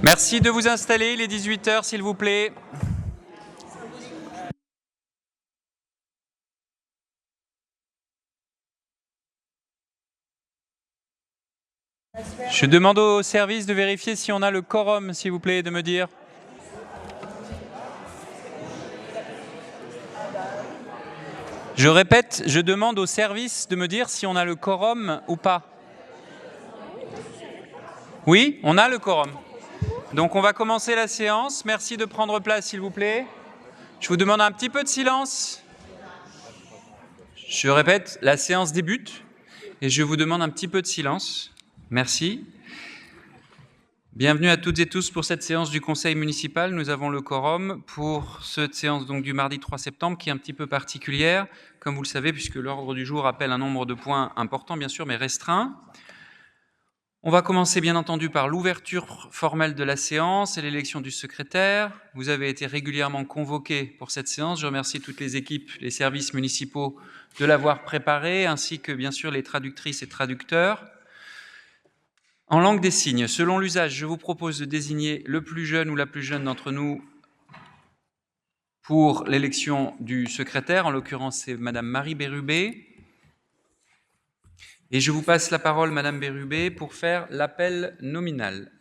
Merci de vous installer, il est 18 h s'il vous plaît. Je demande au service de vérifier si on a le quorum, s'il vous plaît, de me dire. Je répète, je demande au service de me dire si on a le quorum ou pas. Oui, on a le quorum. Donc on va commencer la séance. Merci de prendre place, s'il vous plaît. Je vous demande un petit peu de silence. Je répète, la séance débute et je vous demande un petit peu de silence. Merci. Bienvenue à toutes et tous pour cette séance du Conseil municipal. Nous avons le quorum pour cette séance donc, du mardi 3 septembre qui est un petit peu particulière, comme vous le savez, puisque l'ordre du jour appelle un nombre de points important, bien sûr, mais restreint. On va commencer bien entendu par l'ouverture formelle de la séance et l'élection du secrétaire. Vous avez été régulièrement convoqués pour cette séance. Je remercie toutes les équipes, les services municipaux de l'avoir préparée, ainsi que bien sûr les traductrices et traducteurs. En langue des signes, selon l'usage, je vous propose de désigner le plus jeune ou la plus jeune d'entre nous pour l'élection du secrétaire. En l'occurrence, c'est Madame Marie Bérubé. Et je vous passe la parole, Madame Bérubé, pour faire l'appel nominal.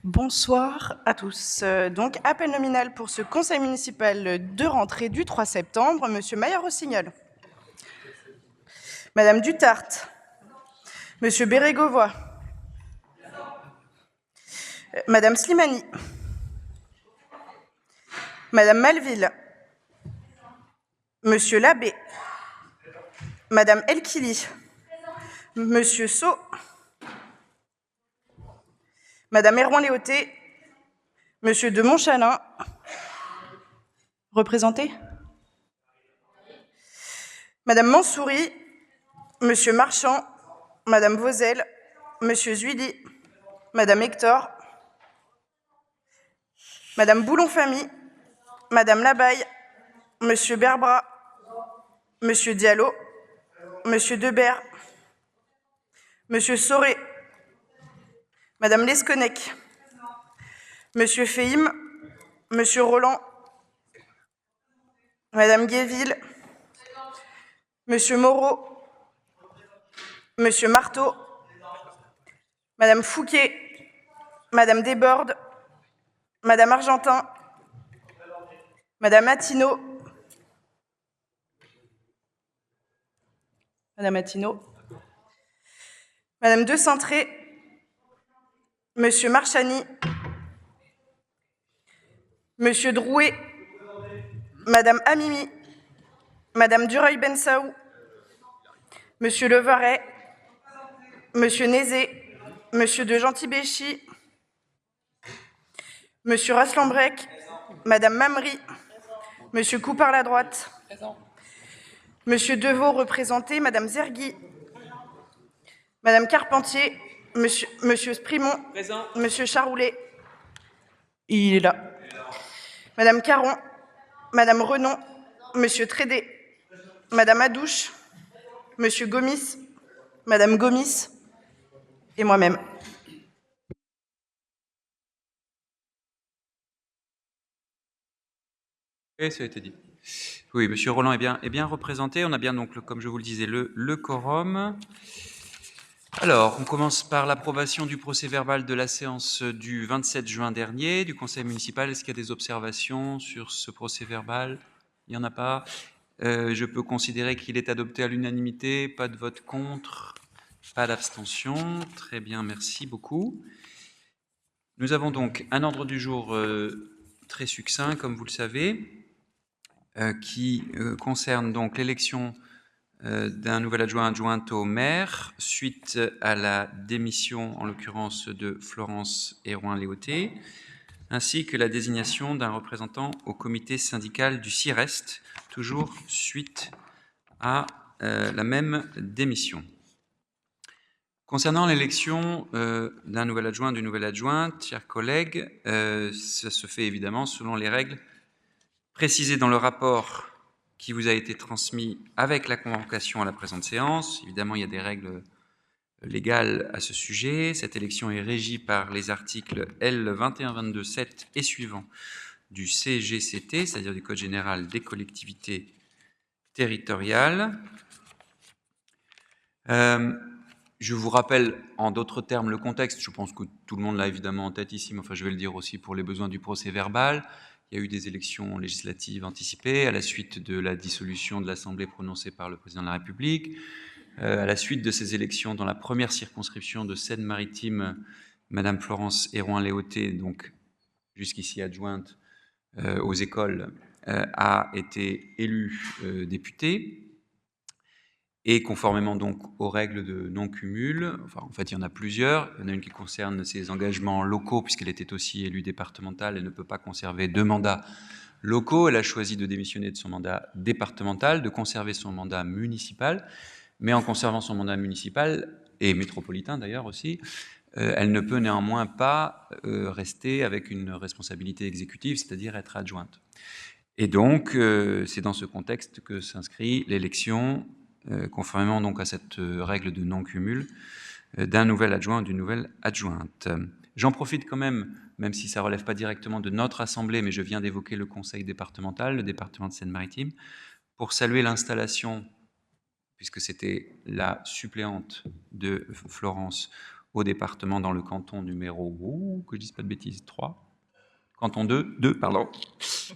Bonsoir à tous. Donc, appel nominal pour ce conseil municipal de rentrée du 3 septembre. Monsieur Maillard-Rossignol. Madame Dutarte. Monsieur Bérégovoy. Madame Slimani. Madame Malville. Monsieur Labbé. Madame Elkili. Monsieur Sceaux. Madame Erwan-Léoté. Monsieur de Montchalin. Représenté. Madame Mansouri. Monsieur Marchand. Madame Vauzel. Monsieur Zuili. Madame Hector. Madame Boulon-Famille. Madame Labaille. Monsieur Berbra. Monsieur Diallo. Monsieur Debert. Monsieur Soré. Madame Lesconec. Monsieur Fehim. Monsieur Roland. Madame Guéville. Monsieur Moreau. Monsieur Marteau. Madame Fouquet. Madame Desbordes. Madame Argentin. Madame Attino. Madame Attino. Madame De Cintré. Monsieur Marchani. Monsieur Drouet. Madame Amimi. Madame Dureuil-Bensaou. Monsieur Levaret. Monsieur Nézé. Monsieur de Gentilbéchy. Monsieur Raslambrec. Madame Mamry. Monsieur Coupard-la-Droite. Monsieur Deveau, représenté. Madame Zergui. Madame Carpentier. Monsieur Sprimont. Présent. Monsieur Charoulet. Il est là. Madame Caron. Madame Renon. Monsieur Trédé. Madame Adouche. Monsieur Gomis. Madame Gomis. Et moi-même. Et ça a été dit. Oui, Monsieur Roland est bien représenté. On a bien donc, comme je vous le disais, le quorum. Alors, on commence par l'approbation du procès-verbal de la séance du 27 juin dernier du Conseil municipal. Est-ce qu'il y a des observations sur ce procès-verbal? Il n'y en a pas. Je peux considérer qu'il est adopté à l'unanimité. Pas de vote contre, pas d'abstention. Très bien, merci beaucoup. Nous avons donc un ordre du jour très succinct, comme vous le savez, qui concerne donc l'élection d'un nouvel adjointe au maire, suite à la démission, en l'occurrence, de Florence Erwan-Léoté, ainsi que la désignation d'un représentant au comité syndical du CIREST, toujours suite à la même démission. Concernant l'élection d'un nouvel adjoint, d'une nouvelle adjointe, chers collègues, ça se fait évidemment selon les règles précisées dans le rapport qui vous a été transmis avec la convocation à la présente séance. Évidemment, il y a des règles légale à ce sujet. Cette élection est régie par les articles L 2122-7 et suivants du CGCT, c'est-à-dire du Code général des collectivités territoriales. Je vous rappelle en d'autres termes le contexte. Je pense que tout le monde l'a évidemment en tête ici, mais enfin je vais le dire aussi pour les besoins du procès verbal. Il y a eu des élections législatives anticipées à la suite de la dissolution de l'Assemblée prononcée par le président de la République. À la suite de ces élections, dans la première circonscription de Seine-Maritime, Madame Florence Hérouin-Léautey, donc jusqu'ici adjointe aux écoles, a été élue députée. Et conformément donc aux règles de non-cumul, enfin en fait il y en a plusieurs, il y en a une qui concerne ses engagements locaux, puisqu'elle était aussi élue départementale, elle ne peut pas conserver 2 mandats locaux, elle a choisi de démissionner de son mandat départemental, de conserver son mandat municipal, mais en conservant son mandat municipal, et métropolitain d'ailleurs aussi, elle ne peut néanmoins pas rester avec une responsabilité exécutive, c'est-à-dire être adjointe. Et donc c'est dans ce contexte que s'inscrit l'élection conformément donc à cette règle de non-cumul, d'un nouvel adjoint ou d'une nouvelle adjointe. J'en profite quand même si ça ne relève pas directement de notre Assemblée, mais je viens d'évoquer le conseil départemental, le département de Seine-Maritime, pour saluer l'installation, puisque c'était la suppléante de Florence au département dans le canton numéro, que je ne dise pas de bêtises, 3, canton 2, pardon,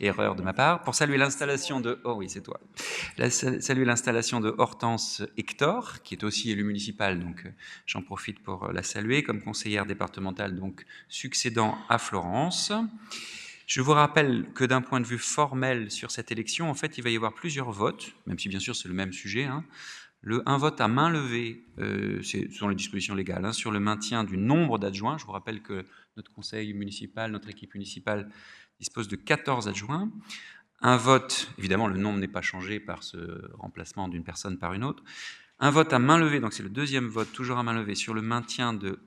erreur de ma part, pour saluer l'installation de, oh oui, c'est toi, saluer l'installation de Hortense Hector, qui est aussi élue municipale, donc j'en profite pour la saluer, comme conseillère départementale, donc succédant à Florence. Je vous rappelle que d'un point de vue formel sur cette élection, en fait, il va y avoir plusieurs votes, même si bien sûr c'est le même sujet, hein. Un vote à main levée, ce sont les dispositions légales, hein, sur le maintien du nombre d'adjoints. Je vous rappelle que notre conseil municipal, notre équipe municipale dispose de 14 adjoints. Un vote, évidemment le nombre n'est pas changé par ce remplacement d'une personne par une autre. Un vote à main levée, donc c'est le deuxième vote, toujours à main levée, sur le maintien de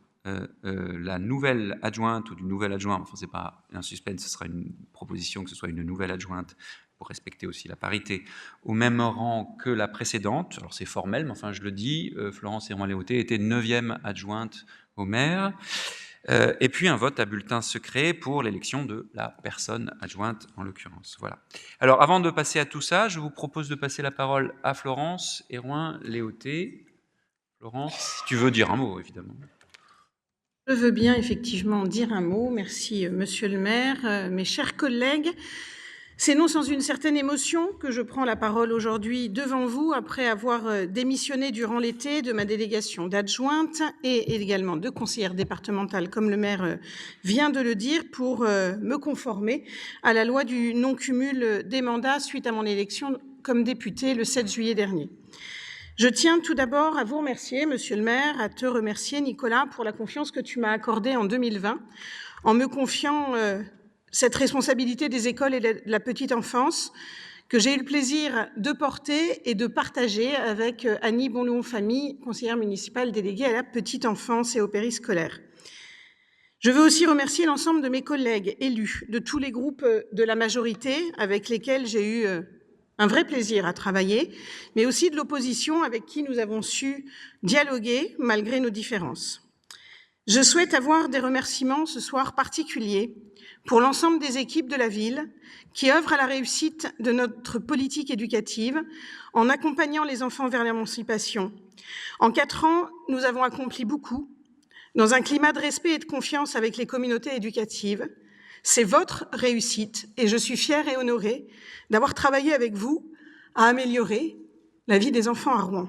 la nouvelle adjointe ou du nouvel adjoint. Enfin, c'est pas un suspense, ce sera une proposition que ce soit une nouvelle adjointe pour respecter aussi la parité, au même rang que la précédente. Alors c'est formel, mais enfin je le dis, Florence Hérouin-Léautey était 9e adjointe au maire. Et puis un vote à bulletin secret pour l'élection de la personne adjointe en l'occurrence. Voilà. Alors avant de passer à tout ça, je vous propose de passer la parole à Florence Hérouin-Léautey. Florence, si tu veux dire un mot, évidemment. Je veux bien effectivement dire un mot. Merci, monsieur le maire. Mes chers collègues, c'est non sans une certaine émotion que je prends la parole aujourd'hui devant vous après avoir démissionné durant l'été de ma délégation d'adjointe et également de conseillère départementale, comme le maire vient de le dire, pour me conformer à la loi du non-cumul des mandats suite à mon élection comme députée le 7 juillet dernier. Je tiens tout d'abord à vous remercier, monsieur le maire, à te remercier, Nicolas, pour la confiance que tu m'as accordée en 2020 en me confiant cette responsabilité des écoles et de la petite enfance que j'ai eu le plaisir de porter et de partager avec Annie Bonlon-Famille, conseillère municipale déléguée à la petite enfance et au périscolaire. Je veux aussi remercier l'ensemble de mes collègues élus de tous les groupes de la majorité avec lesquels j'ai eu un vrai plaisir à travailler, mais aussi de l'opposition avec qui nous avons su dialoguer malgré nos différences. Je souhaite avoir des remerciements ce soir particuliers pour l'ensemble des équipes de la ville qui œuvrent à la réussite de notre politique éducative en accompagnant les enfants vers l'émancipation. En 4 ans, nous avons accompli beaucoup dans un climat de respect et de confiance avec les communautés éducatives. C'est votre réussite et je suis fière et honorée d'avoir travaillé avec vous à améliorer la vie des enfants à Rouen.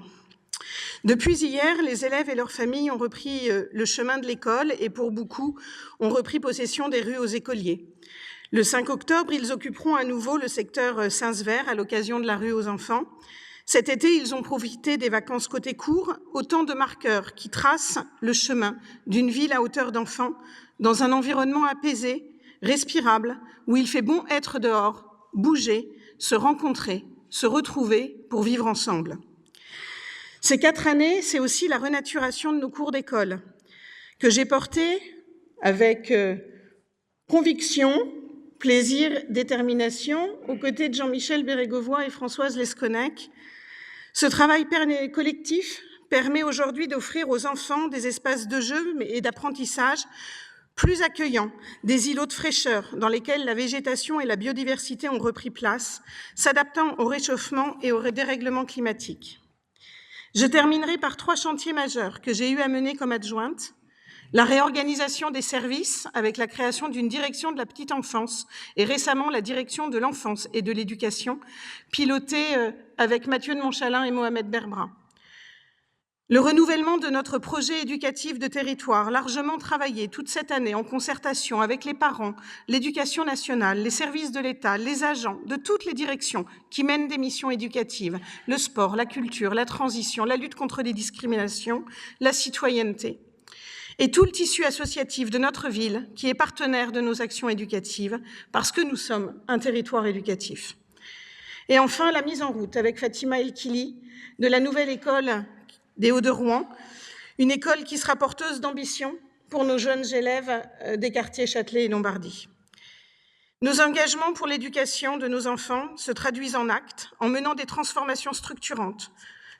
Depuis hier, les élèves et leurs familles ont repris le chemin de l'école et pour beaucoup ont repris possession des rues aux écoliers. Le 5 octobre, ils occuperont à nouveau le secteur Saint-Sever à l'occasion de la rue aux enfants. Cet été, ils ont profité des vacances côté court, autant de marqueurs qui tracent le chemin d'une ville à hauteur d'enfant dans un environnement apaisé, respirable, où il fait bon être dehors, bouger, se rencontrer, se retrouver pour vivre ensemble. Ces 4 années, c'est aussi la renaturation de nos cours d'école que j'ai portée avec conviction, plaisir, détermination, aux côtés de Jean-Michel Bérégovoy et Françoise Lesconnec. Ce travail collectif permet aujourd'hui d'offrir aux enfants des espaces de jeu et d'apprentissage plus accueillants, des îlots de fraîcheur dans lesquels la végétation et la biodiversité ont repris place, s'adaptant au réchauffement et au dérèglement climatique. Je terminerai par 3 chantiers majeurs que j'ai eu à mener comme adjointe. La réorganisation des services avec la création d'une direction de la petite enfance et récemment la direction de l'enfance et de l'éducation, pilotée avec Mathieu de Montchalin et Mohamed Berbra. Le renouvellement de notre projet éducatif de territoire, largement travaillé toute cette année en concertation avec les parents, l'éducation nationale, les services de l'État, les agents de toutes les directions qui mènent des missions éducatives, le sport, la culture, la transition, la lutte contre les discriminations, la citoyenneté. Et tout le tissu associatif de notre ville qui est partenaire de nos actions éducatives parce que nous sommes un territoire éducatif. Et enfin, la mise en route avec Fatima El-Kili de la nouvelle école des Hauts-de-Rouen, une école qui sera porteuse d'ambition pour nos jeunes élèves des quartiers Châtelet et Lombardie. Nos engagements pour l'éducation de nos enfants se traduisent en actes, en menant des transformations structurantes.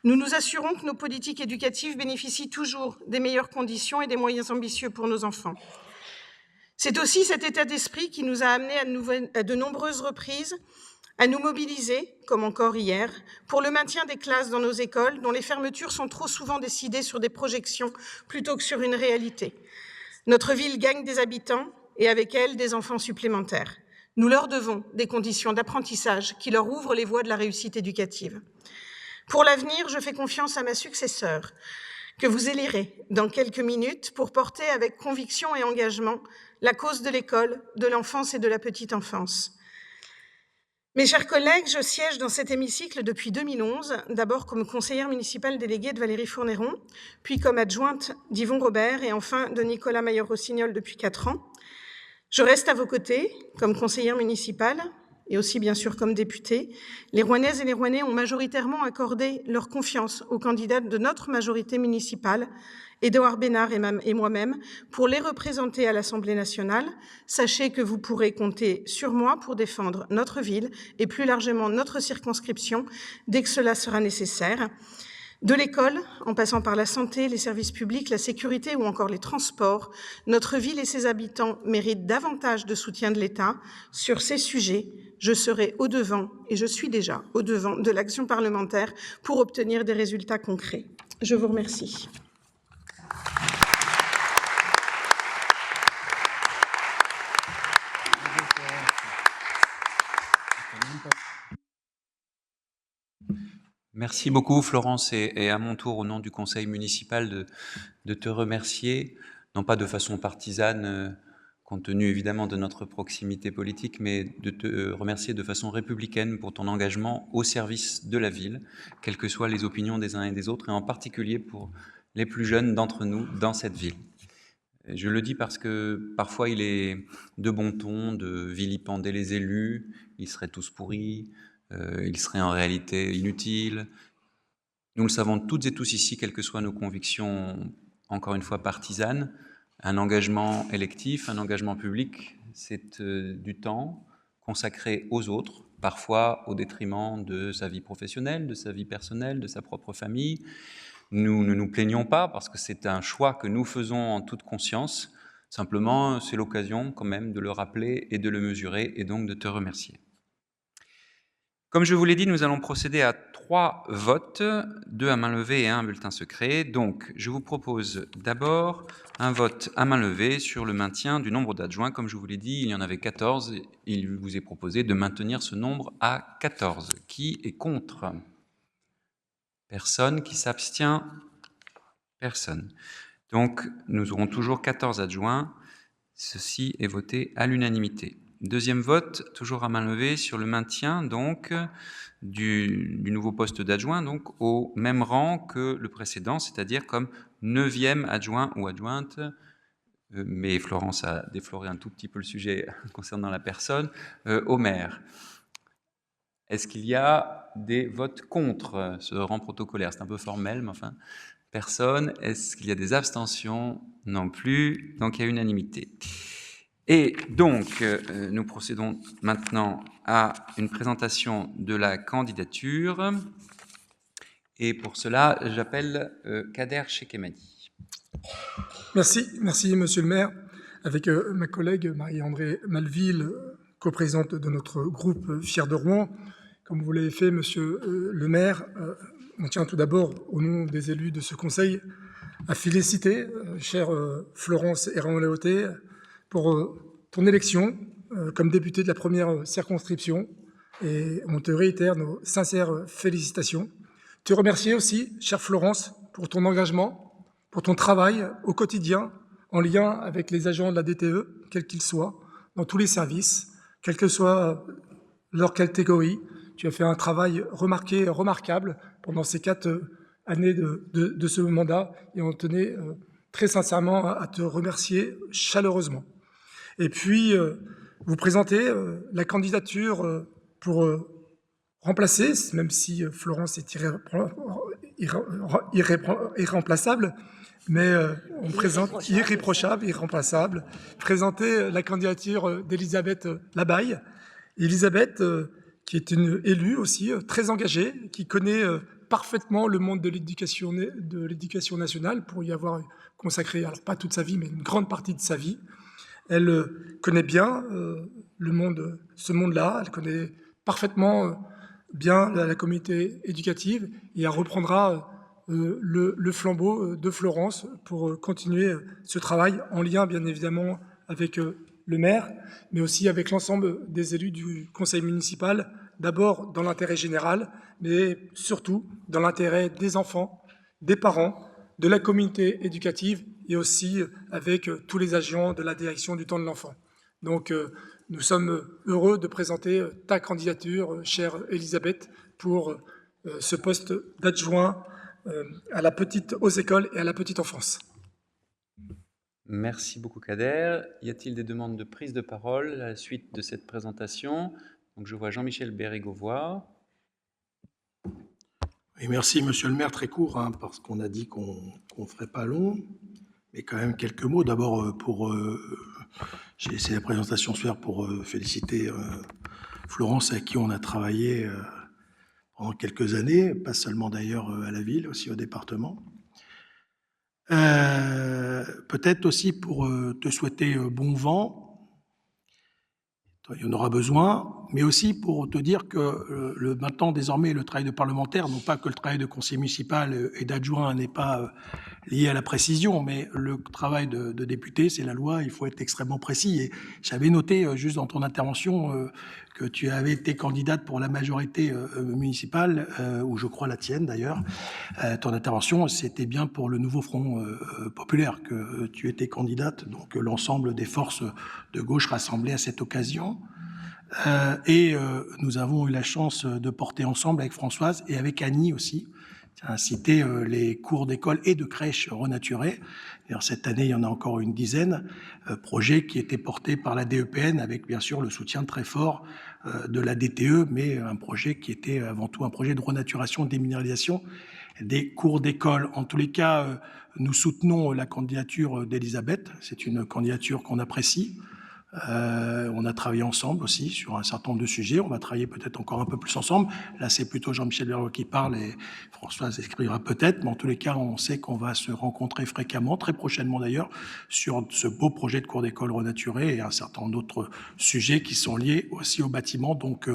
Nous nous assurons que nos politiques éducatives bénéficient toujours des meilleures conditions et des moyens ambitieux pour nos enfants. C'est aussi cet état d'esprit qui nous a amenés à de nombreuses reprises à nous mobiliser, comme encore hier, pour le maintien des classes dans nos écoles, dont les fermetures sont trop souvent décidées sur des projections plutôt que sur une réalité. Notre ville gagne des habitants et avec elle des enfants supplémentaires. Nous leur devons des conditions d'apprentissage qui leur ouvrent les voies de la réussite éducative. Pour l'avenir, je fais confiance à ma successeure, que vous élirez dans quelques minutes pour porter avec conviction et engagement la cause de l'école, de l'enfance et de la petite enfance. Mes chers collègues, je siège dans cet hémicycle depuis 2011, d'abord comme conseillère municipale déléguée de Valérie Fournéron, puis comme adjointe d'Yvon Robert et enfin de Nicolas Maillot-Rossignol depuis 4 ans. Je reste à vos côtés comme conseillère municipale et aussi bien sûr comme députée. Les Rouennaises et les Rouennais ont majoritairement accordé leur confiance aux candidats de notre majorité municipale, Édouard Bénard et moi-même, pour les représenter à l'Assemblée nationale. Sachez que vous pourrez compter sur moi pour défendre notre ville et plus largement notre circonscription dès que cela sera nécessaire. De l'école, en passant par la santé, les services publics, la sécurité ou encore les transports, notre ville et ses habitants méritent davantage de soutien de l'État. Sur ces sujets, je serai au-devant, et je suis déjà au-devant de l'action parlementaire pour obtenir des résultats concrets. Je vous remercie. Merci beaucoup, Florence, et à mon tour, au nom du conseil municipal, de te remercier, non pas de façon partisane, compte tenu évidemment de notre proximité politique, mais de te remercier de façon républicaine pour ton engagement au service de la ville, quelles que soient les opinions des uns et des autres, et en particulier pour les plus jeunes d'entre nous dans cette ville. Je le dis parce que parfois il est de bon ton de vilipender les élus, ils seraient tous pourris, ils seraient en réalité inutiles. Nous le savons toutes et tous ici, quelles que soient nos convictions, encore une fois partisanes, un engagement électif, un engagement public, c'est du temps consacré aux autres, parfois au détriment de sa vie professionnelle, de sa vie personnelle, de sa propre famille. Nous ne nous plaignons pas parce que c'est un choix que nous faisons en toute conscience. Simplement, c'est l'occasion quand même de le rappeler et de le mesurer et donc de te remercier. Comme je vous l'ai dit, nous allons procéder à 3 votes, 2 à main levée et 1 bulletin secret. Donc, je vous propose d'abord un vote à main levée sur le maintien du nombre d'adjoints. Comme je vous l'ai dit, il y en avait 14. Il vous est proposé de maintenir ce nombre à 14. Qui est contre ? Personne. Qui s'abstient ? Personne. Donc, nous aurons toujours 14 adjoints. Ceci est voté à l'unanimité. Deuxième vote, toujours à main levée, sur le maintien donc du nouveau poste d'adjoint, donc au même rang que le précédent, c'est-à-dire comme 9e adjoint ou adjointe, mais Florence a défloré un tout petit peu le sujet concernant la personne, au maire. Est-ce qu'il y a des votes contre ce rang protocolaire? C'est un peu formel, mais enfin, personne. Est-ce qu'il y a des abstentions? Non plus. Donc, il y a unanimité. Et donc, nous procédons maintenant à une présentation de la candidature. Et pour cela, j'appelle Kader Chekemani. Merci Monsieur le maire. Avec ma collègue Marie-André Malville, coprésidente de notre groupe Fier de Rouen, comme vous l'avez fait, Monsieur le maire, on tient tout d'abord, au nom des élus de ce conseil, à féliciter chère Florence Héran-Léoté pour ton élection comme députée de la première circonscription, et on te réitère nos sincères félicitations. Te remercier aussi, chère Florence, pour ton engagement, pour ton travail au quotidien, en lien avec les agents de la DTE, quels qu'ils soient, dans tous les services, quelle que soit leur catégorie. Tu as fait un travail remarquable pendant ces 4 années de ce mandat, et on tenait très sincèrement à te remercier chaleureusement. Et puis, vous présentez la candidature pour remplacer, même si Florence est irremplaçable, mais on présente irréprochable, irremplaçable, présenter la candidature d'Elisabeth Labaille. Elisabeth, qui est une élue aussi très engagée, qui connaît parfaitement le monde de l'éducation nationale pour y avoir consacré, alors pas toute sa vie, mais une grande partie de sa vie. Elle connaît bien ce monde-là, elle connaît parfaitement bien la communauté éducative, et elle reprendra le flambeau de Florence pour continuer ce travail en lien bien évidemment avec le maire, mais aussi avec l'ensemble des élus du conseil municipal, d'abord dans l'intérêt général, mais surtout dans l'intérêt des enfants, des parents, de la communauté éducative, et aussi avec tous les agents de la direction du temps de l'enfant. Donc nous sommes heureux de présenter ta candidature, chère Elisabeth, pour ce poste d'adjoint aux écoles et à la petite enfance. Merci beaucoup, Kader. Y a-t-il des demandes de prise de parole à la suite de cette présentation? Donc, je vois Jean-Michel Bérégovoy. Oui, merci, Monsieur le maire. Très court, parce qu'on a dit qu'on ne ferait pas long, mais quand même quelques mots. D'abord, j'ai laissé la présentation se faire pour féliciter Florence, avec qui on a travaillé pendant quelques années, pas seulement d'ailleurs à la ville, aussi au département. Peut-être aussi pour te souhaiter bon vent, il y en aura besoin, mais aussi pour te dire que maintenant, désormais, le travail de parlementaire, non pas que le travail de conseiller municipal et d'adjoint n'est pas lié à la précision, mais le travail de député, c'est la loi, il faut être extrêmement précis. Et j'avais noté, juste dans ton intervention, que tu avais été candidate pour la majorité municipale, ou je crois la tienne d'ailleurs. Ton intervention, c'était bien pour le nouveau Front populaire que tu étais candidate, donc l'ensemble des forces de gauche rassemblées à cette occasion. Nous avons eu la chance de porter ensemble avec Françoise et avec Annie aussi, à citer les cours d'école et de crèche renaturés. D'ailleurs, cette année, il y en a encore une dizaine, projets qui étaient portés par la DEPN avec bien sûr le soutien très fort de la DTE, mais un projet qui était avant tout un projet de renaturation, de déminéralisation des cours d'école. En tous les cas, nous soutenons la candidature d'Elisabeth. C'est une candidature qu'on apprécie. On a travaillé ensemble aussi sur un certain nombre de sujets. On va travailler peut-être encore un peu plus ensemble. Là, c'est plutôt Jean-Michel Bérégovoy qui parle et Françoise écrira peut-être. Mais en tous les cas, on sait qu'on va se rencontrer fréquemment, très prochainement d'ailleurs, sur ce beau projet de cours d'école renaturé et un certain nombre d'autres sujets qui sont liés aussi au bâtiment. Donc,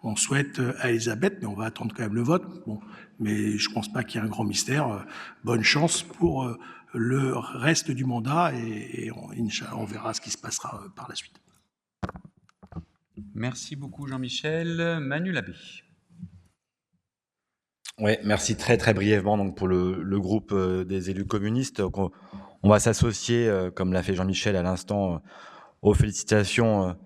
on souhaite à Elisabeth, mais on va attendre quand même le vote. Bon, mais je ne pense pas qu'il y ait un grand mystère. Bonne chance pour le reste du mandat et on verra ce qui se passera par la suite. Merci beaucoup, Jean-Michel. Manu Labbé. Oui, merci très brièvement donc pour le groupe des élus communistes. Donc, on va s'associer, comme l'a fait Jean-Michel à l'instant, aux félicitations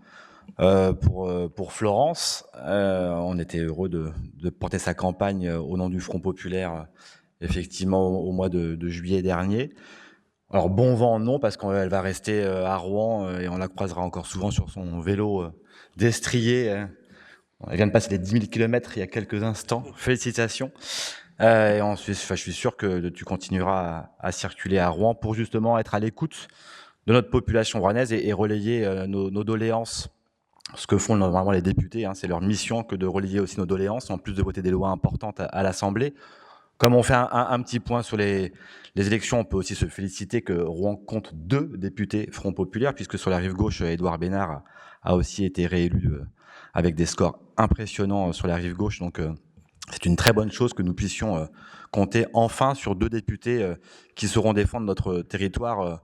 pour Florence. On était heureux de porter sa campagne au nom du Front populaire, effectivement, au mois de juillet dernier. Alors, bon vent, non, parce qu'elle va rester à Rouen et on la croisera encore souvent sur son vélo destrier. Elle vient de passer les 10 000 km il y a quelques instants. Félicitations. Et ensuite, je suis sûr que tu continueras à circuler à Rouen pour justement être à l'écoute de notre population rouennaise et relayer nos doléances. Ce que font normalement les députés, c'est leur mission que de relayer aussi nos doléances, en plus de voter des lois importantes à l'Assemblée. Comme on fait un petit point sur les élections, on peut aussi se féliciter que Rouen compte 2 députés Front Populaire, puisque sur la rive gauche, Édouard Bénard a aussi été réélu avec des scores impressionnants sur la rive gauche. Donc, c'est une très bonne chose que nous puissions compter enfin sur 2 députés qui sauront défendre notre territoire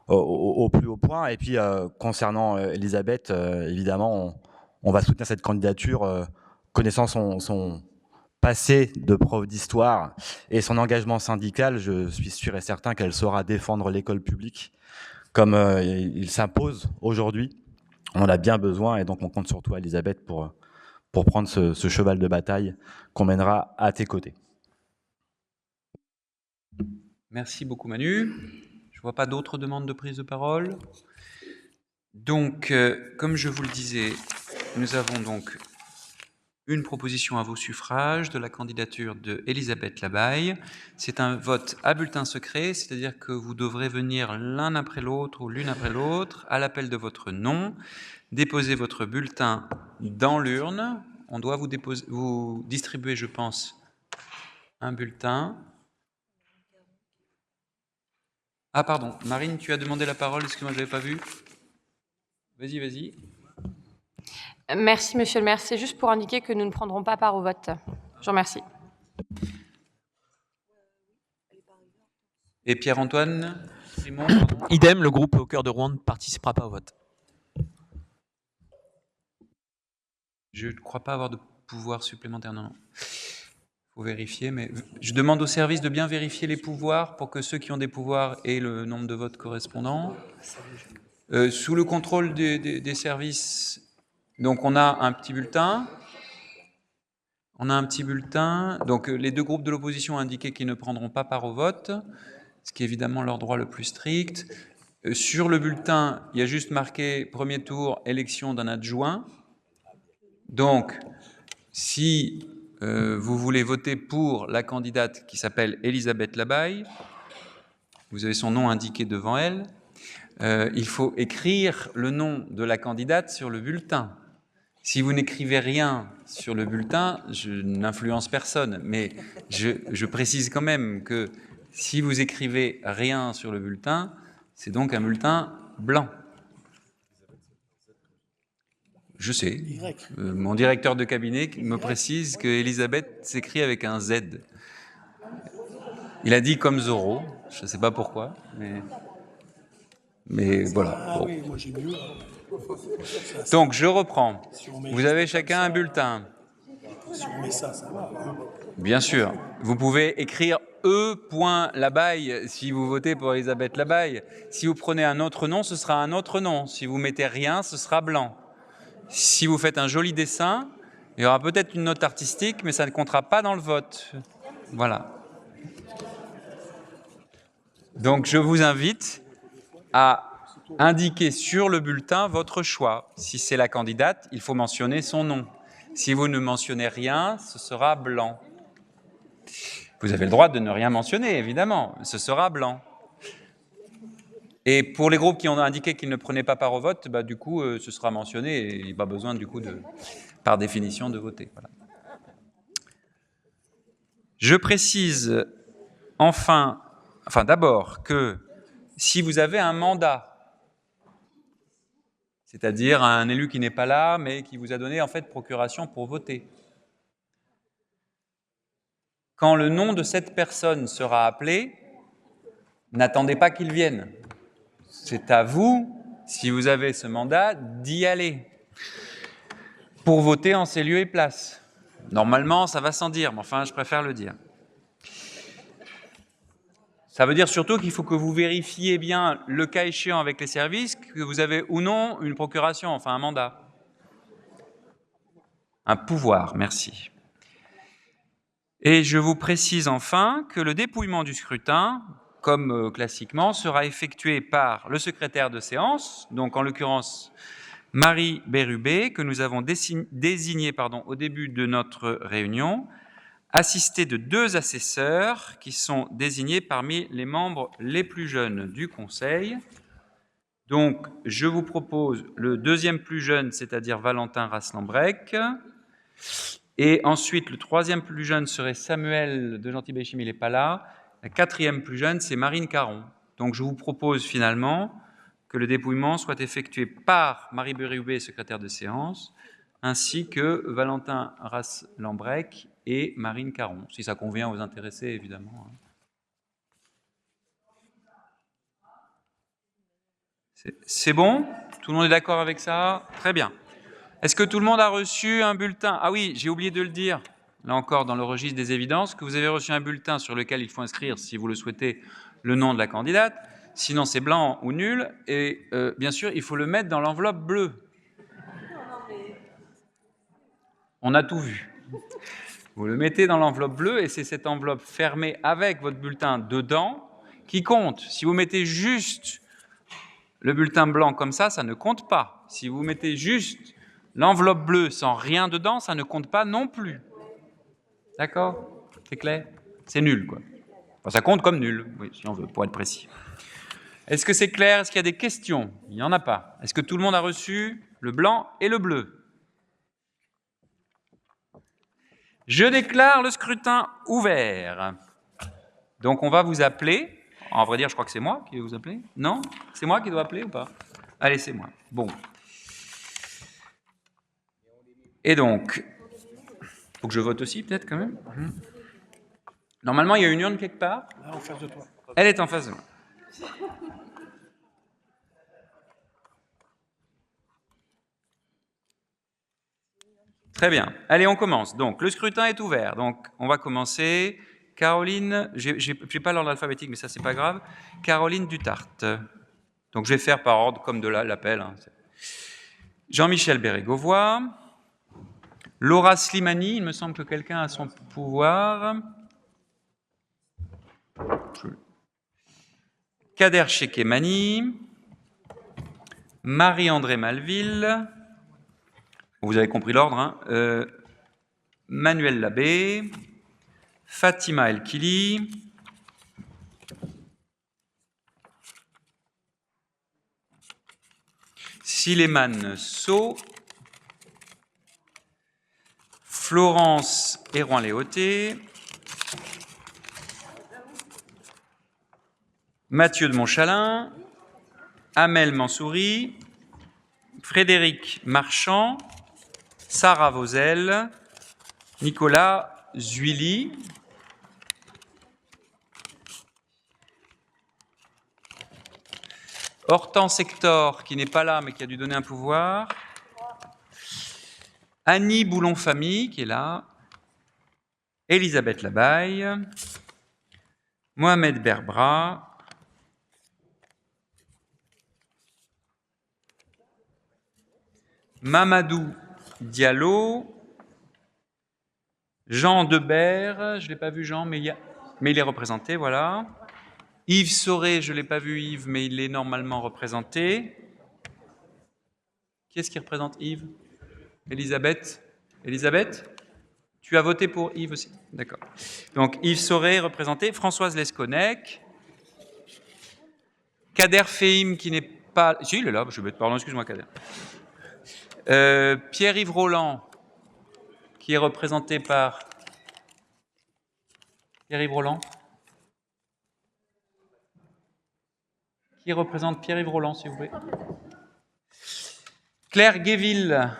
au plus haut point. Et puis, concernant Elisabeth, évidemment, on va soutenir cette candidature, connaissant son passé de prof d'histoire et son engagement syndical. Je suis sûr et certain qu'elle saura défendre l'école publique comme il s'impose aujourd'hui. On a bien besoin, et donc on compte sur toi, Elisabeth, pour prendre ce cheval de bataille qu'on mènera à tes côtés. Merci beaucoup, Manu. Je ne vois pas d'autres demandes de prise de parole. Donc, comme je vous le disais, nous avons donc une proposition à vos suffrages de la candidature de Elisabeth Labaye. C'est un vote à bulletin secret, c'est-à-dire que vous devrez venir l'un après l'autre ou l'une après l'autre à l'appel de votre nom, déposer votre bulletin dans l'urne. On doit vous distribuer, je pense, un bulletin. Ah pardon, Marine, tu as demandé la parole, excuse-moi, je ne l'avais pas vu. Vas-y, vas-y. Merci, Monsieur le maire. C'est juste pour indiquer que nous ne prendrons pas part au vote. Je vous remercie. Et Pierre-Antoine Simon, Idem, le groupe Au Cœur de Rouen ne participera pas au vote. Je ne crois pas avoir de pouvoir supplémentaire, non. Il faut vérifier, mais je demande au service de bien vérifier les pouvoirs pour que ceux qui ont des pouvoirs aient le nombre de votes correspondants. Sous le contrôle des services, donc on a un petit bulletin. Donc les 2 groupes de l'opposition ont indiqué qu'ils ne prendront pas part au vote, ce qui est évidemment leur droit le plus strict. Sur le bulletin, il y a juste marqué premier tour, élection d'un adjoint. Donc, si vous voulez voter pour la candidate qui s'appelle Elisabeth Labaye, vous avez son nom indiqué devant elle, il faut écrire le nom de la candidate sur le bulletin. Si vous n'écrivez rien sur le bulletin, je n'influence personne, mais je précise quand même que si vous écrivez rien sur le bulletin, c'est donc un bulletin blanc. Je sais. Mon directeur de cabinet me précise que Elisabeth s'écrit avec un Z. Il a dit comme Zorro, je ne sais pas pourquoi, mais voilà. Bon. Donc, je reprends. Vous avez chacun un bulletin. Bien sûr. Vous pouvez écrire E.Labaye si vous votez pour Elisabeth Labaye. Si vous prenez un autre nom, ce sera un autre nom. Si vous mettez rien, ce sera blanc. Si vous faites un joli dessin, il y aura peut-être une note artistique, mais ça ne comptera pas dans le vote. Voilà. Donc, je vous invite à indiquer sur le bulletin votre choix. Si c'est la candidate, il faut mentionner son nom. Si vous ne mentionnez rien, ce sera blanc. Vous avez le droit de ne rien mentionner, évidemment. Ce sera blanc. Et pour les groupes qui ont indiqué qu'ils ne prenaient pas part au vote, du coup, ce sera mentionné et il n'y a pas besoin, du coup, par définition, de voter. Voilà. Je précise d'abord que si vous avez un mandat, c'est-à-dire un élu qui n'est pas là, mais qui vous a donné en fait procuration pour voter, quand le nom de cette personne sera appelé, n'attendez pas qu'il vienne. C'est à vous, si vous avez ce mandat, d'y aller pour voter en ces lieux et places. Normalement, ça va sans dire, mais enfin, je préfère le dire. Ça veut dire surtout qu'il faut que vous vérifiez bien, le cas échéant avec les services, que vous avez ou non une procuration, enfin un mandat. Un pouvoir, merci. Et je vous précise enfin que le dépouillement du scrutin, comme classiquement, sera effectué par le secrétaire de séance, donc en l'occurrence Marie Bérubé, que nous avons désigné au début de notre réunion, assisté de 2 assesseurs qui sont désignés parmi les membres les plus jeunes du Conseil. Donc, je vous propose le 2e plus jeune, c'est-à-dire Valentin Raslambrec, Et ensuite, le troisième plus jeune serait Samuel de Gentil-Béchy, mais il n'est pas là. La quatrième plus jeune, c'est Marine Caron. Donc, je vous propose finalement que le dépouillement soit effectué par Marie Bérubé, secrétaire de séance, ainsi que Valentin Rass-Lambrec et Marine Caron, si ça convient aux intéressés, évidemment. C'est bon? Tout le monde est d'accord avec ça? Très bien. Est-ce que tout le monde a reçu un bulletin? Ah oui, j'ai oublié de le dire, là encore dans le registre des évidences, que vous avez reçu un bulletin sur lequel il faut inscrire, si vous le souhaitez, le nom de la candidate. Sinon, c'est blanc ou nul. Et bien sûr, il faut le mettre dans l'enveloppe bleue. On a tout vu. Vous le mettez dans l'enveloppe bleue et c'est cette enveloppe fermée avec votre bulletin dedans qui compte. Si vous mettez juste le bulletin blanc comme ça ne compte pas. Si vous mettez juste l'enveloppe bleue sans rien dedans, ça ne compte pas non plus. D'accord? C'est clair? C'est nul, quoi. Enfin, ça compte comme nul, oui, si on veut, pour être précis. Est-ce que c'est clair? Est-ce qu'il y a des questions? Il n'y en a pas. Est-ce que tout le monde a reçu le blanc et le bleu? Je déclare le scrutin ouvert. Donc, on va vous appeler. En vrai dire, je crois que c'est moi qui vais vous appeler. Non? C'est moi qui dois appeler ou pas? Allez, c'est moi. Bon. Et donc, il faut que je vote aussi, peut-être, quand même. Normalement, il y a une urne quelque part. Là, en face de toi. Elle est en face de moi. Très bien. Allez, on commence. Donc, le scrutin est ouvert. Donc, on va commencer. Caroline, j'ai pas l'ordre alphabétique, mais ça, c'est pas grave. Caroline Dutarte. Donc, je vais faire par ordre, comme de l'appel. Hein. Jean-Michel Bérégovoy. Laura Slimani, il me semble que quelqu'un a son pouvoir. Kader Chekemani. Marie-André Malville. Vous avez compris l'ordre, hein. Manuel Labbé, Fatima El-Kili, Siléman So, Florence Hérouin-Léoté, Mathieu de Montchalin, Amel Mansouri, Frédéric Marchand, Sarah Vauzel, Nicolas Zuili, Hortense Hector, qui n'est pas là, mais qui a dû donner un pouvoir, Annie Boulon-Famille, qui est là, Elisabeth Labaille, Mohamed Berbra, Mamadou Diallo, Jean Debert, je ne l'ai pas vu Jean, mais il est représenté, voilà. Yves Sauré, je ne l'ai pas vu Yves, mais il est normalement représenté. Qui est-ce qui représente Yves? Elisabeth? Elisabeth? Tu as voté pour Yves aussi? D'accord. Donc Yves Sauré représenté, Françoise Lesconnec, Kader Fehim qui n'est pas... Si, il est là, pardon, excuse-moi Kader. Pierre-Yves Roland, qui est représenté par Pierre-Yves Roland. Qui représente Pierre-Yves Roland, s'il vous plaît? Claire Guéville,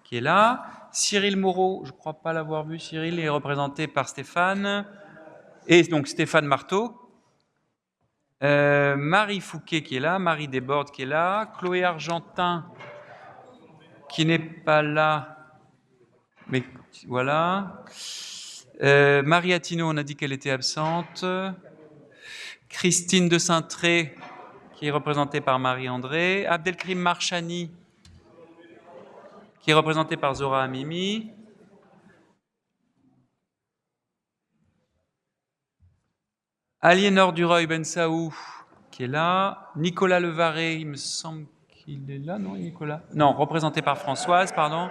qui est là. Cyril Moreau, je ne crois pas l'avoir vu. Cyril est représenté par Stéphane. Et donc Stéphane Marteau. Marie Fouquet, qui est là. Marie Desbordes, qui est là. Chloé Argentin, qui n'est pas là, mais voilà. Marie Attino, on a dit qu'elle était absente. Christine de Saintré, qui est représentée par Marie-André. Abdelkrim Marchani, qui est représenté par Zora Amimi. Aliénor Dureuil-Bensaou, qui est là. Nicolas Levaré, il me semble qu'il est là, non, Nicolas? Non, représenté par Françoise, pardon.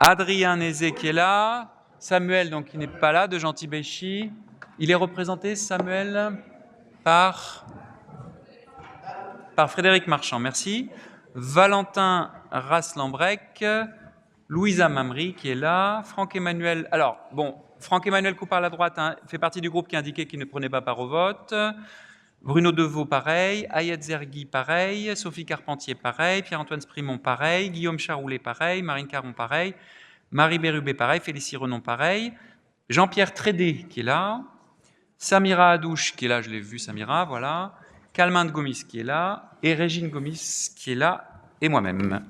Adrien Nézé, qui est là. Samuel, donc, qui n'est pas là, de Gentil-Béchy. Il est représenté, Samuel, par Frédéric Marchand, merci. Valentin Rass-Lambrec, Louisa Mamry qui est là, Franck-Emmanuel. Alors, bon, Franck-Emmanuel Coupard à la droite hein, fait partie du groupe qui a indiqué qu'il ne prenait pas part au vote. Bruno Deveau, pareil. Ayed Zergui, pareil. Sophie Carpentier, pareil. Pierre-Antoine Sprimont, pareil. Guillaume Charoulet, pareil. Marine Caron, pareil. Marie Bérubé, pareil. Félicie Renon, pareil. Jean-Pierre Trédé, qui est là. Samira Hadouche, qui est là, je l'ai vu, Samira, voilà. Calmin de Gomis, qui est là. Et Régine Gomis, qui est là. Et moi-même.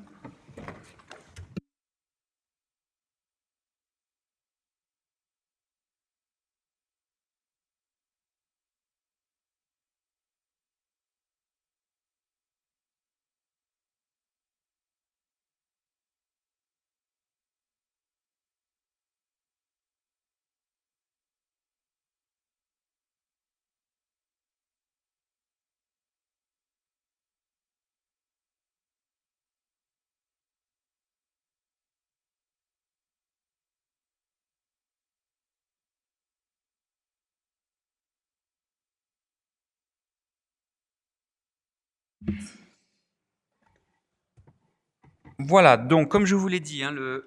Voilà, donc comme je vous l'ai dit, hein, le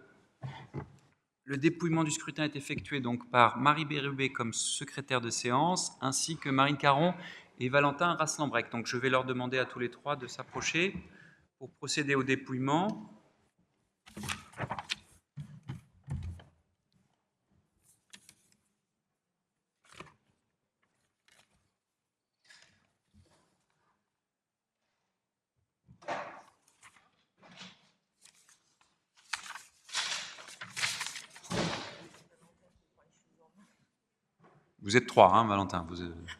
dépouillement du scrutin est effectué donc par Marie Bérubé comme secrétaire de séance, ainsi que Marine Caron et Valentin Rassembrec. Donc je vais leur demander à tous les trois de s'approcher pour procéder au dépouillement. Vous êtes trois, hein, Valentin. Vous êtes... Marc ?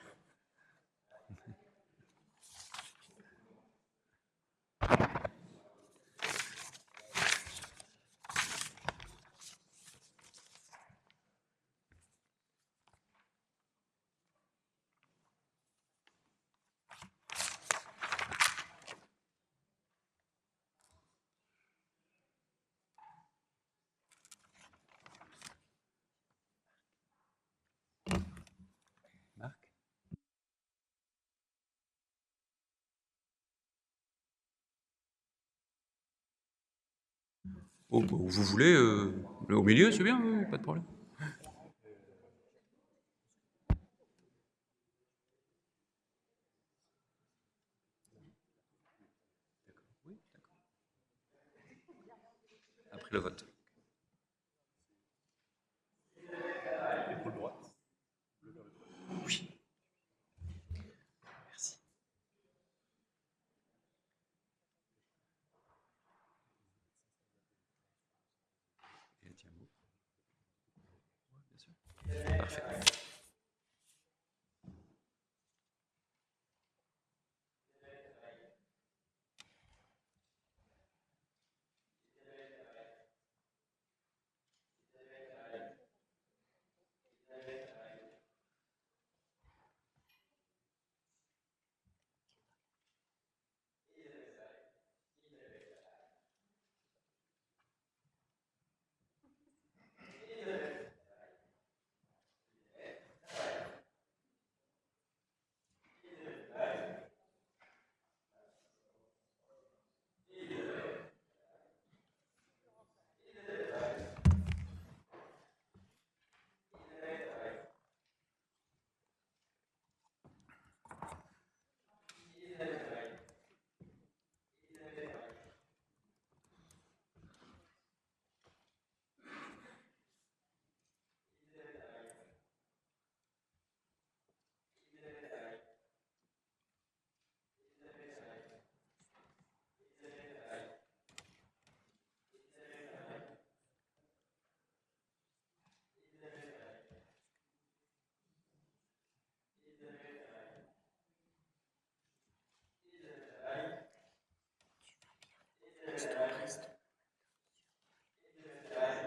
Oh, bah, vous voulez au milieu, c'est bien, pas de problème. Après le vote. Oui. Merci. Et tiens, vous. Bien sûr. Parfait.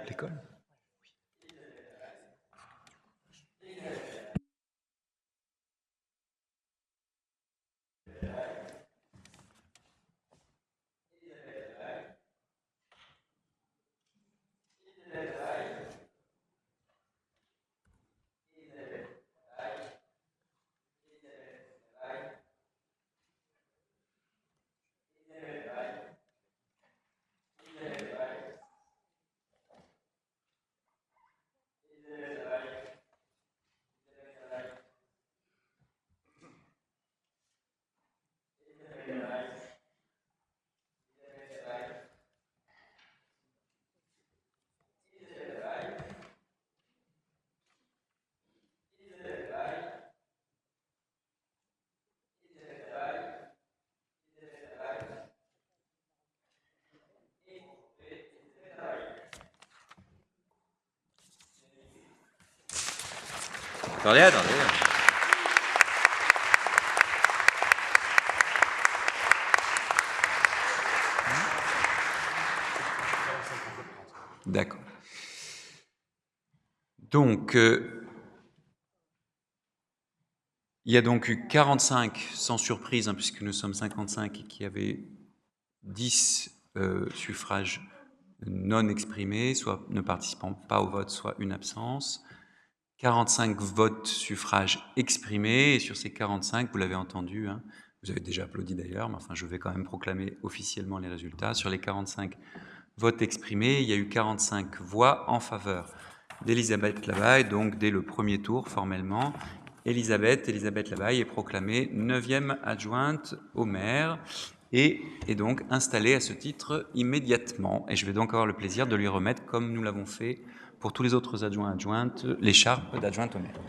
L'école ? Attendez. D'accord. Donc, il y a donc eu 45, sans surprise, hein, puisque nous sommes 55 et qu'il y avait 10 suffrages non exprimés, soit ne participant pas au vote, soit une absence. 45 votes suffrages exprimés, et sur ces 45, vous l'avez entendu, hein, vous avez déjà applaudi d'ailleurs, mais enfin je vais quand même proclamer officiellement les résultats. Sur les 45 votes exprimés, il y a eu 45 voix en faveur d'Elisabeth Labaye, donc dès le premier tour formellement. Elisabeth Labaye est proclamée 9e adjointe au maire et est donc installée à ce titre immédiatement. Et je vais donc avoir le plaisir de lui remettre, comme nous l'avons fait pour tous les autres adjoints-adjointes, l'écharpe d'adjointe au maire.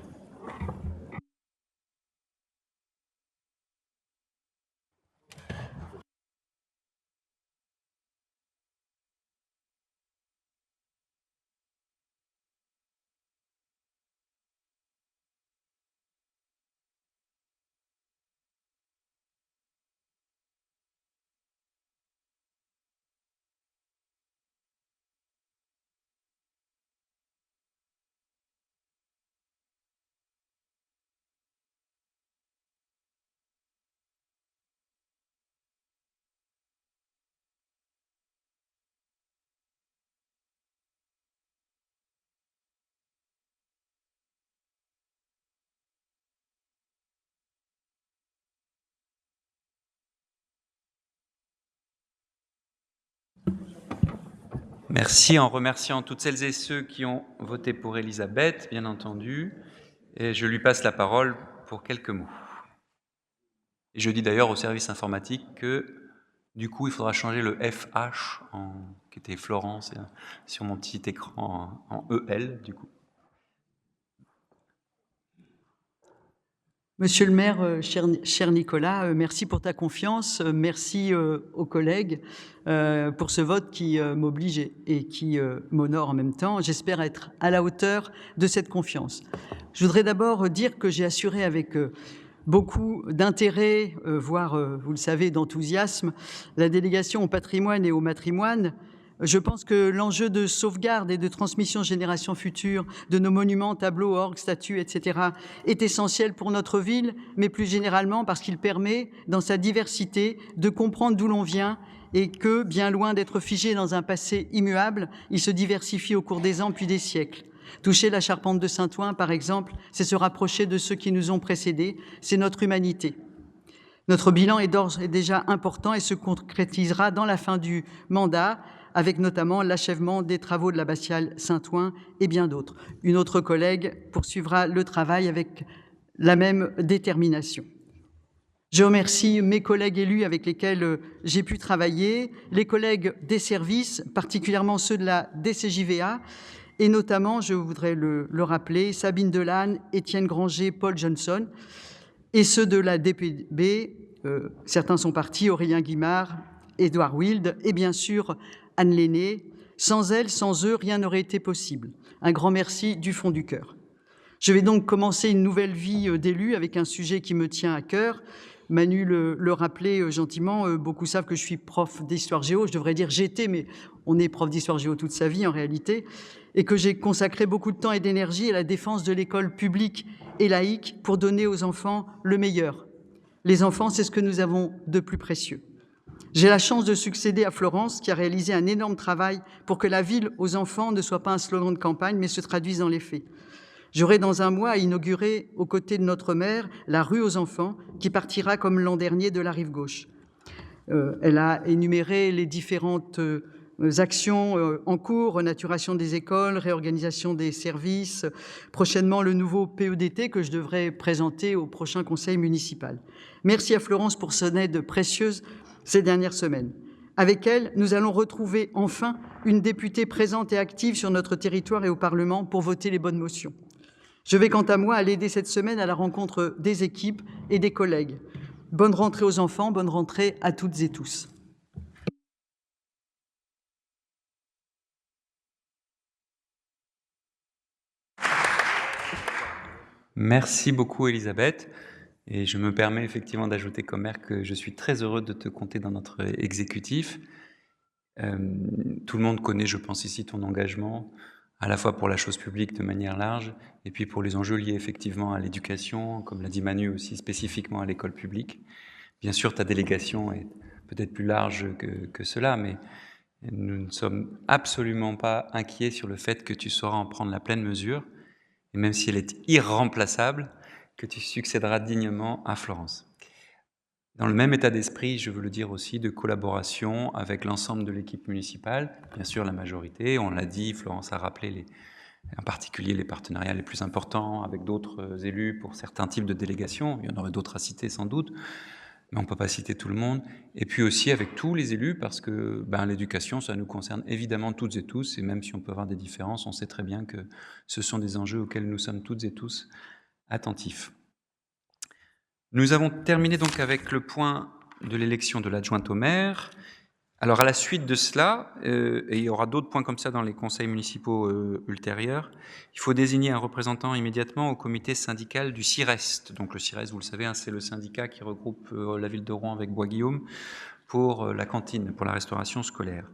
Merci, en remerciant toutes celles et ceux qui ont voté pour Elisabeth, bien entendu. Et je lui passe la parole pour quelques mots. Et je dis d'ailleurs au service informatique que, du coup, il faudra changer le FH, qui était Florence, sur mon petit écran en EL, du coup. Monsieur le maire, cher Nicolas, merci pour ta confiance, merci aux collègues pour ce vote qui m'oblige et qui m'honore en même temps. J'espère être à la hauteur de cette confiance. Je voudrais d'abord dire que j'ai assuré avec beaucoup d'intérêt, voire, vous le savez, d'enthousiasme, la délégation au patrimoine et au matrimoine. Je pense que l'enjeu de sauvegarde et de transmission aux générations futures de nos monuments, tableaux, orgues, statues, etc. est essentiel pour notre ville, mais plus généralement parce qu'il permet, dans sa diversité, de comprendre d'où l'on vient et que, bien loin d'être figé dans un passé immuable, il se diversifie au cours des ans puis des siècles. Toucher la charpente de Saint-Ouen, par exemple, c'est se rapprocher de ceux qui nous ont précédés, c'est notre humanité. Notre bilan est d'ores et déjà important et se concrétisera dans la fin du mandat, avec notamment l'achèvement des travaux de l'abbatiale Saint-Ouen et bien d'autres. Une autre collègue poursuivra le travail avec la même détermination. Je remercie mes collègues élus avec lesquels j'ai pu travailler, les collègues des services, particulièrement ceux de la DCJVA, et notamment, je voudrais le rappeler, Sabine Delanne, Étienne Granger, Paul Johnson, et ceux de la DPB, certains sont partis, Aurélien Guimard, Édouard Wild, et bien sûr Anne Lenné. Sans elles, sans eux, rien n'aurait été possible. Un grand merci du fond du cœur. Je vais donc commencer une nouvelle vie d'élu avec un sujet qui me tient à cœur. Manu le rappelait gentiment, beaucoup savent que je suis prof d'histoire géo, je devrais dire j'étais, mais on est prof d'histoire géo toute sa vie en réalité, et que j'ai consacré beaucoup de temps et d'énergie à la défense de l'école publique et laïque pour donner aux enfants le meilleur. Les enfants, c'est ce que nous avons de plus précieux. J'ai la chance de succéder à Florence, qui a réalisé un énorme travail pour que la ville aux enfants ne soit pas un slogan de campagne, mais se traduise dans les faits. J'aurai dans un mois à inaugurer, aux côtés de notre maire, la rue aux enfants, qui partira comme l'an dernier de la rive gauche. Elle a énuméré les différentes actions en cours, renaturation des écoles, réorganisation des services, prochainement le nouveau PEDT que je devrais présenter au prochain conseil municipal. Merci à Florence pour son aide précieuse ces dernières semaines. Avec elle, nous allons retrouver enfin une députée présente et active sur notre territoire et au Parlement pour voter les bonnes motions. Je vais quant à moi aller aider cette semaine à la rencontre des équipes et des collègues. Bonne rentrée aux enfants, bonne rentrée à toutes et tous. Merci beaucoup, Elisabeth. Et je me permets effectivement d'ajouter comme maire que je suis très heureux de te compter dans notre exécutif. Tout le monde connaît, je pense ici, ton engagement, à la fois pour la chose publique de manière large, et puis pour les enjeux liés effectivement à l'éducation, comme l'a dit Manu aussi spécifiquement à l'école publique. Bien sûr, ta délégation est peut-être plus large que cela, mais nous ne sommes absolument pas inquiets sur le fait que tu sauras en prendre la pleine mesure, et même si elle est irremplaçable, que tu succéderas dignement à Florence. Dans le même état d'esprit, je veux le dire aussi, de collaboration avec l'ensemble de l'équipe municipale, bien sûr la majorité, on l'a dit, Florence a rappelé en particulier les partenariats les plus importants avec d'autres élus pour certains types de délégations, il y en aurait d'autres à citer sans doute, mais on ne peut pas citer tout le monde, et puis aussi avec tous les élus, parce que l'éducation, ça nous concerne évidemment toutes et tous, et même si on peut avoir des différences, on sait très bien que ce sont des enjeux auxquels nous sommes toutes et tous attentifs. Nous avons terminé donc avec le point de l'élection de l'adjointe au maire. Alors à la suite de cela, et il y aura d'autres points comme ça dans les conseils municipaux ultérieurs, il faut désigner un représentant immédiatement au comité syndical du CIREST. Donc le CIREST, vous le savez, c'est le syndicat qui regroupe la ville de Rouen avec Bois-Guillaume pour la cantine, pour la restauration scolaire.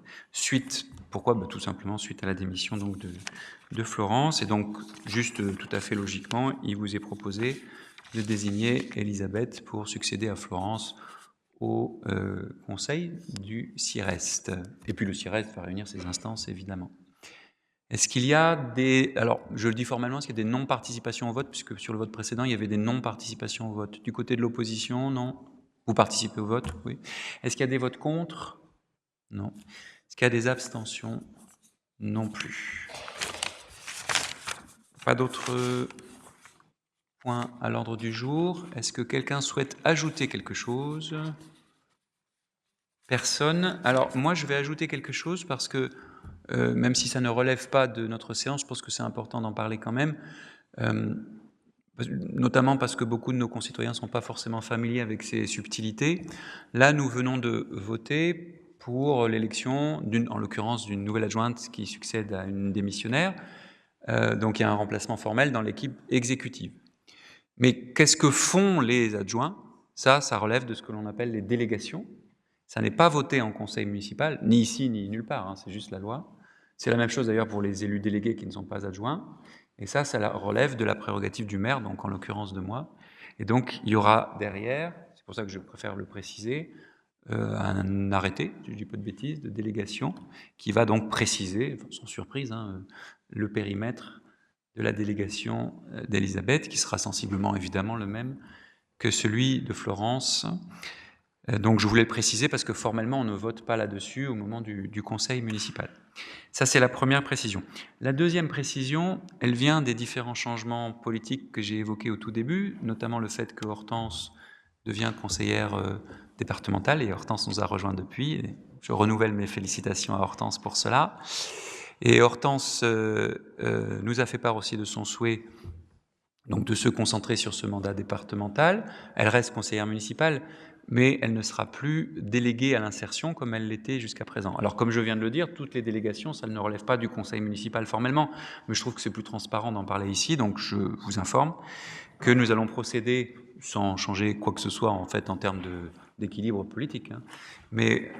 Pourquoi tout simplement suite à la démission donc, de Florence. Et donc, juste tout à fait logiquement, il vous est proposé de désigner Elisabeth pour succéder à Florence au conseil du CIREST. Et puis le CIREST va réunir ses instances, évidemment. Est-ce qu'il y a des... Alors, je le dis formellement, est-ce qu'il y a des non-participations au vote, puisque sur le vote précédent, il y avait des non-participations au vote. Du côté de l'opposition, non? Vous participez au vote? Oui. Est-ce qu'il y a des votes contre? Non. Est-ce qu'il y a des abstentions? Non plus. Pas d'autres point à l'ordre du jour. Est-ce que quelqu'un souhaite ajouter quelque chose? Personne. Alors, moi, je vais ajouter quelque chose parce que, même si ça ne relève pas de notre séance, je pense que c'est important d'en parler quand même, notamment parce que beaucoup de nos concitoyens ne sont pas forcément familiers avec ces subtilités. Là, nous venons de voter pour l'élection, en l'occurrence, d'une nouvelle adjointe qui succède à une démissionnaire. Donc, il y a un remplacement formel dans l'équipe exécutive. Mais qu'est-ce que font les adjoints? Ça relève de ce que l'on appelle les délégations. Ça n'est pas voté en conseil municipal, ni ici, ni nulle part, c'est juste la loi. C'est la même chose d'ailleurs pour les élus délégués qui ne sont pas adjoints. Et ça relève de la prérogative du maire, donc en l'occurrence de moi. Et donc, il y aura derrière, c'est pour ça que je préfère le préciser, un arrêté, si je dis pas de bêtises, de délégation, qui va donc préciser, sans surprise, le périmètre de la délégation d'Elisabeth, qui sera sensiblement évidemment le même que celui de Florence. Donc je voulais le préciser parce que formellement on ne vote pas là-dessus au moment du conseil municipal. Ça c'est la première précision. La deuxième précision, elle vient des différents changements politiques que j'ai évoqués au tout début, notamment le fait que Hortense devient conseillère départementale, et Hortense nous a rejoints depuis. Et je renouvelle mes félicitations à Hortense pour cela. Et Hortense nous a fait part aussi de son souhait donc de se concentrer sur ce mandat départemental. Elle reste conseillère municipale, mais elle ne sera plus déléguée à l'insertion comme elle l'était jusqu'à présent. Alors comme je viens de le dire, toutes les délégations, ça ne relève pas du conseil municipal formellement, mais je trouve que c'est plus transparent d'en parler ici, donc je vous informe que nous allons procéder, sans changer quoi que ce soit en fait en termes d'équilibre politique, mais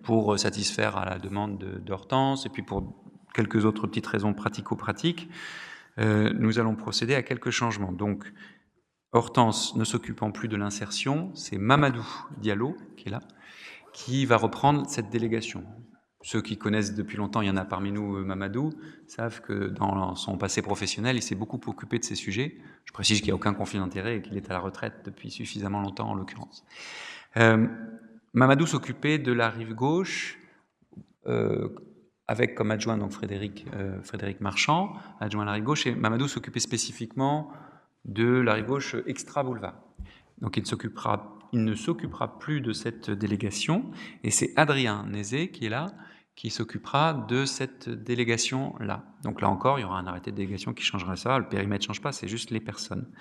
pour satisfaire à la demande d'Hortense et puis pour quelques autres petites raisons pratico-pratiques, nous allons procéder à quelques changements. Donc, Hortense ne s'occupant plus de l'insertion, c'est Mamadou Diallo qui est là, qui va reprendre cette délégation. Ceux qui connaissent depuis longtemps, il y en a parmi nous, Mamadou, savent que dans son passé professionnel, il s'est beaucoup occupé de ces sujets. Je précise qu'il n'y a aucun conflit d'intérêt et qu'il est à la retraite depuis suffisamment longtemps en l'occurrence. Mamadou s'occupait de la rive gauche, avec comme adjoint donc Frédéric Marchand, adjoint à la rive gauche, et Mamadou s'occupait spécifiquement de la rive gauche extra-boulevard. Donc il ne s'occupera plus de cette délégation, et c'est Adrien Nézé qui est là, qui s'occupera de cette délégation-là. Donc là encore, il y aura un arrêté de délégation qui changera ça, le périmètre ne change pas, c'est juste les personnes.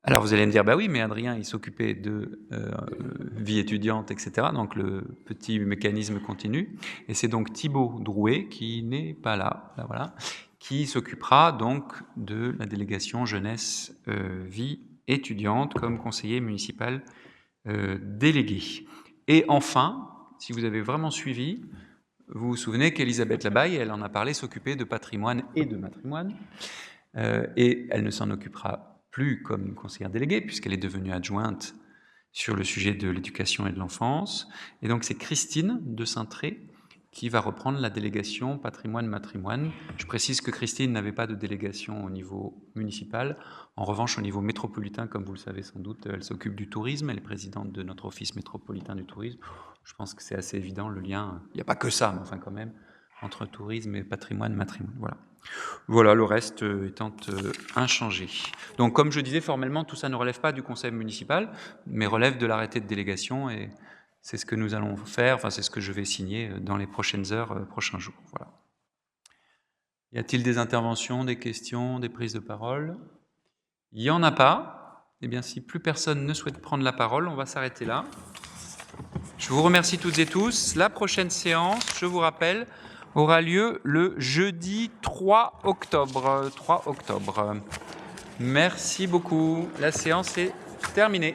Alors vous allez me dire, bah oui, mais Adrien, il s'occupait de vie étudiante, etc. Donc le petit mécanisme continue. Et c'est donc Thibaut Drouet, qui n'est pas là, voilà, qui s'occupera donc de la délégation jeunesse vie étudiante comme conseiller municipal délégué. Et enfin, si vous avez vraiment suivi, vous vous souvenez qu'Elisabeth Labaille, elle en a parlé, s'occupait de patrimoine et de matrimoine, et elle ne s'en occupera plus comme conseillère déléguée, puisqu'elle est devenue adjointe sur le sujet de l'éducation et de l'enfance. Et donc c'est Christine de Saintré qui va reprendre la délégation patrimoine-matrimoine. Je précise que Christine n'avait pas de délégation au niveau municipal. En revanche, au niveau métropolitain, comme vous le savez sans doute, elle s'occupe du tourisme. Elle est présidente de notre office métropolitain du tourisme. Je pense que c'est assez évident le lien. Il n'y a pas que ça, mais enfin quand même, entre tourisme et patrimoine-matrimoine. Voilà. Voilà, le reste étant inchangé. Donc, comme je disais, formellement, tout ça ne relève pas du conseil municipal, mais relève de l'arrêté de délégation, et c'est ce que nous allons faire, enfin, c'est ce que je vais signer dans les prochaines heures, prochains jours. Voilà. Y a-t-il des interventions, des questions, des prises de parole? Il n'y en a pas. Eh bien, si plus personne ne souhaite prendre la parole, on va s'arrêter là. Je vous remercie toutes et tous. La prochaine séance, je vous rappelle, aura lieu le jeudi 3 octobre. Merci beaucoup. La séance est terminée.